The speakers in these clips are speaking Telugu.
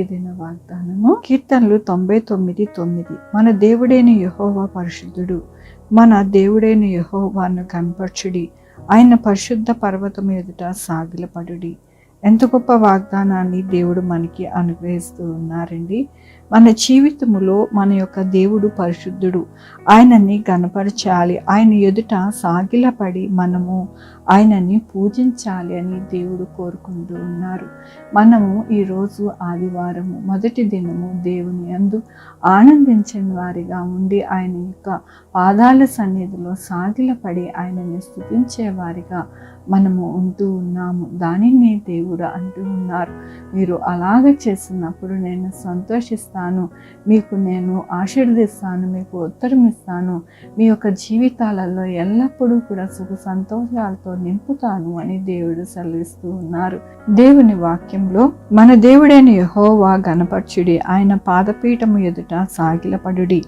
ఇది నా వాగ్దానము. కీర్తనలు 99:9. మన దేవుడైన యెహోవా పరిశుద్ధుడు, మన దేవుడైన యెహోవాను కనపరచుడి, ఆయన పరిశుద్ధ పర్వతం ఎదుట సాగిలపడుడి. ఎంత గొప్ప వాగ్దానాన్ని దేవుడు మనకి అనుగ్రహిస్తూ ఉన్నారండి. మన జీవితంలో మన యొక్క దేవుడు పరిశుద్ధుడు, ఆయనని గణపరచాలి, ఆయన ఎదుట సాగిలపడి మనము ఆయనని పూజించాలి అని దేవుడు కోరుకుంటూ ఉన్నారు. మనము ఈరోజు ఆదివారము మొదటి దినము దేవుని యందు ఆనందించని వారిగా ఉండి ఆయన యొక్క పాదాల సన్నిధిలో సాగిలపడి ఆయనని స్తుతించే వారిగా మనము ఉంటూ ఉన్నాము. దానిని దేవుడు అంటూ ఉన్నారు, మీరు అలాగ చేసినప్పుడు నేను సంతోషిస్తాను, మీకు నేను ఆశీర్వదిస్తాను, మీకు ఉత్తరం ఇస్తాను, మీ యొక్క జీవితాలలో ఎల్లప్పుడూ కూడా సుఖ సంతోషాలతో నింపుతాను అని దేవుడు సెలవిస్తూ ఉన్నారు. దేవుని వాక్యంలో మన దేవుడైన యెహోవా గణపరచుడి, ఆయన పాదపీఠము ఎదుట సాగిలపడుడి,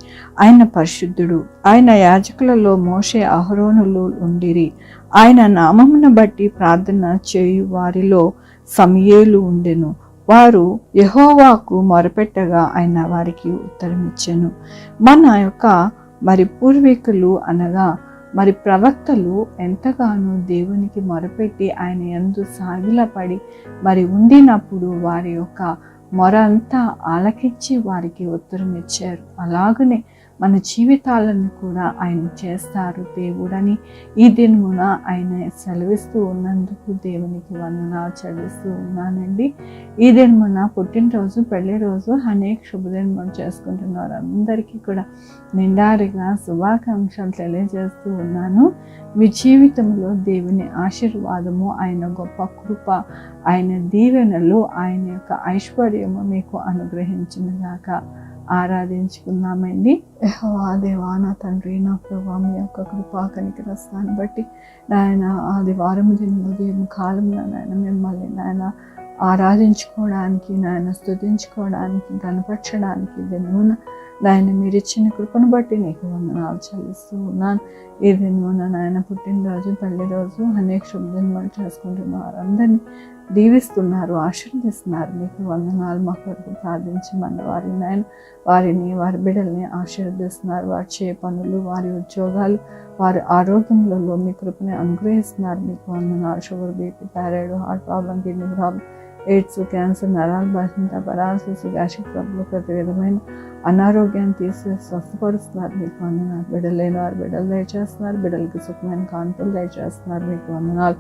ఆయన పరిశుద్ధుడు. ఆయన యాజకులలో మోషే అహరోనులు ఉండిరి, ఆయన నామమును బట్టి ప్రార్థన చేయు వారిలో సమూయేలు ఉండెను. వారు యెహోవాకు మొరపెట్టగా ఆయన వారికి ఉత్తరం ఇచ్చెను. మన యొక్క పూర్వీకులు అనగా ప్రవక్తలు ఎంతగానో దేవునికి మొరపెట్టి ఆయన యందు సాగిలపడి ఉండినప్పుడు వారి యొక్క మొర అంతా ఆలకించి వారికి ఉత్తరం ఇచ్చారు. అలాగనే మన జీవితాలను కూడా ఆయన చేస్తారు దేవుడని ఈ దినమున ఆయన సెలవిస్తూ ఉన్నందుకు దేవునికి వందనాలు చెల్లిస్తూ ఉన్నానండి. ఈ దినమున పుట్టినరోజు, పెళ్లి రోజు, అనేక శుభదినములు చేసుకుంటున్నారు అందరికీ కూడా నిండారుగా శుభాకాంక్షలు తెలియజేస్తూ ఉన్నాను. మీ జీవితంలో దేవుని ఆశీర్వాదము, ఆయన గొప్ప కృప, ఆయన దీవెనలు, ఆయన యొక్క ఐశ్వర్యము మీకు అనుగ్రహించినగాక. ఆరాధించుకున్నామండి. యెహోవా దేవా, నా తండ్రి, నా ప్రభువా, మీ యొక్క కృపా కనికరస్తాన్ని బట్టి నాయన ఆదివారం ఉదయం కాలంలో నాయన మిమ్మల్ని నాయన ఆరాధించుకోవడానికి, నాయన స్తుతించుకోవడానికి, కనపరచడానికి దినమున నాయన మీరు ఇచ్చిన కృపను బట్టి నీకు వందనాలు చెల్లిస్తూ ఉన్నాను. ఈ దినమున నాయన పుట్టినరోజు, పెళ్లి రోజు, అనేక శుభదినములు చేసుకుంటున్నారు అందరినీ దీవిస్తున్నారు, ఆశీర్వదిస్తున్నారు. మీకు వందనాలు. మా కొరకు ప్రార్థించమన్న వారిని వారి బిడ్డల్ని ఆశీర్వదిస్తున్నారు. వారి చే పనులు, వారి ఉద్యోగాలు, వారి ఆరోగ్యంలో మీ కృపని అనుగ్రహిస్తున్నారు. మీకు వందనాలు. Sugar, BP, thyroid, heart problem, kidney problem, AIDS, cancer, నరాల బాధిత, పరాలసిస్, గ్యాస్ట్రిక్ ట్రబుల్, ప్రతి విధమైన అనారోగ్యాన్ని తీసి స్వస్థపరుస్తున్నారు. మీకు వందనాలు. బిడ్డలు లేని వారు బిడ్డలు దయచేస్తున్నారు, బిడ్డలకి సుఖమైన కానుకలు దయచేస్తున్నారు. మీకు వందనాలు.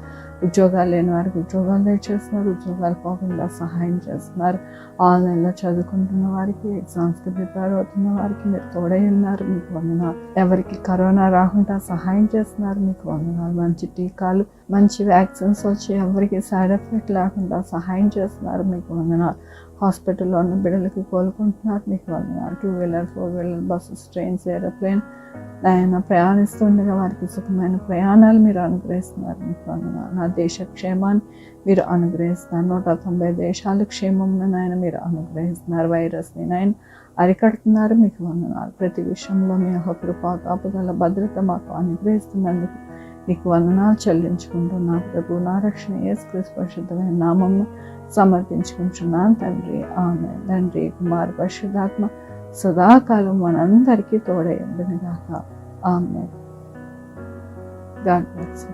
ఉద్యోగాలు లేని వారికి ఉద్యోగాలు దయచేస్తున్నారు, ఉద్యోగాలు పోకుండా సహాయం చేస్తున్నారు. ఆన్లైన్లో చదువుకుంటున్న వారికి, ఎగ్జామ్స్కి ప్రిపేర్ అవుతున్న వారికి మీరు తోడై ఉన్నారు. మీకు వందనాలు. ఎవరికి కరోనా రాకుండా సహాయం చేస్తున్నారు. మీకు వందనాలు. మంచి టీకాలు, మంచి వ్యాక్సిన్స్ వచ్చి ఎవరికి సైడ్ ఎఫెక్ట్ లేకుండా సహాయం చేస్తున్నారు. మీకు వందనాలు. హాస్పిటల్లో ఉన్న బిడ్డలకి కోలుకుంటున్నారు. మీకు వందనాలు. 2 wheeler, 4 wheeler, buses, trains, aeroplane ఆయన ప్రయాణిస్తుండగా వారికి సుఖమైన ప్రయాణాలు మీరు అనుగ్రహిస్తున్నారు. మీకు వందనాలు. నా దేశ క్షేమాన్ని మీరు అనుగ్రహిస్తున్నారు. 190 దేశాల క్షేమమును ఆయన మీరు అనుగ్రహిస్తున్నారు. వైరస్ని ఆయన అరికడుతున్నారు. మీకు వందనాలు. ప్రతి విషయంలో మీ యొక్క కృపా కాపుదల భద్రత మాకు అనుగ్రహిస్తున్నందుకు మీకు వందనాలు చెల్లించుకుంటున్నాను. ప్రభు, నా రక్షణ యేసుక్రీస్తు పరిశుద్ధమైన నామమును సమర్పించుకుంటున్నాను తండ్రి. ఆమేన్. తండ్రి, కుమార్, పరిశుద్ధాత్మ సదాకాలం మనందరికీ తోడై ఉండును గాక. ఆమేన్. God bless you.